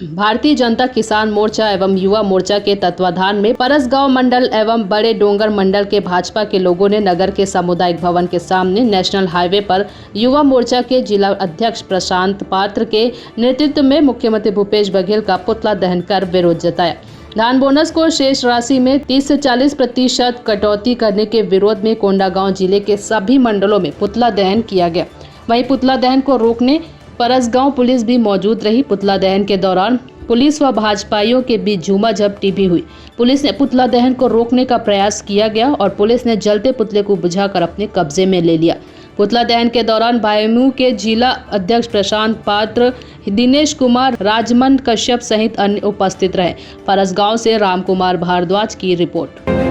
भारतीय जनता किसान मोर्चा एवं युवा मोर्चा के तत्वाधान में परसगांव मंडल एवं बड़े डोंगर मंडल के भाजपा के लोगों ने नगर के सामुदायिक भवन के सामने नेशनल हाईवे पर युवा मोर्चा के जिला अध्यक्ष प्रशांत पात्र के नेतृत्व में मुख्यमंत्री भूपेश बघेल का पुतला दहन कर विरोध जताया। धान बोनस को शेष राशि में 30 से 40% कटौती करने के विरोध में कोंडागांव जिले के सभी मंडलों में पुतला दहन किया गया। वहीं पुतला दहन को रोकने परसगांव पुलिस भी मौजूद रही। पुतला दहन के दौरान पुलिस व भाजपाइयों के बीच झूमाझपटी भी हुई। पुलिस ने पुतला दहन को रोकने का प्रयास किया गया और पुलिस ने जलते पुतले को बुझाकर अपने कब्जे में ले लिया। पुतला दहन के दौरान भाईमू के जिला अध्यक्ष प्रशांत पात्र, दिनेश कुमार, राजमन कश्यप सहित अन्य उपस्थित रहे। परसगांव से रामकुमार भारद्वाज की रिपोर्ट।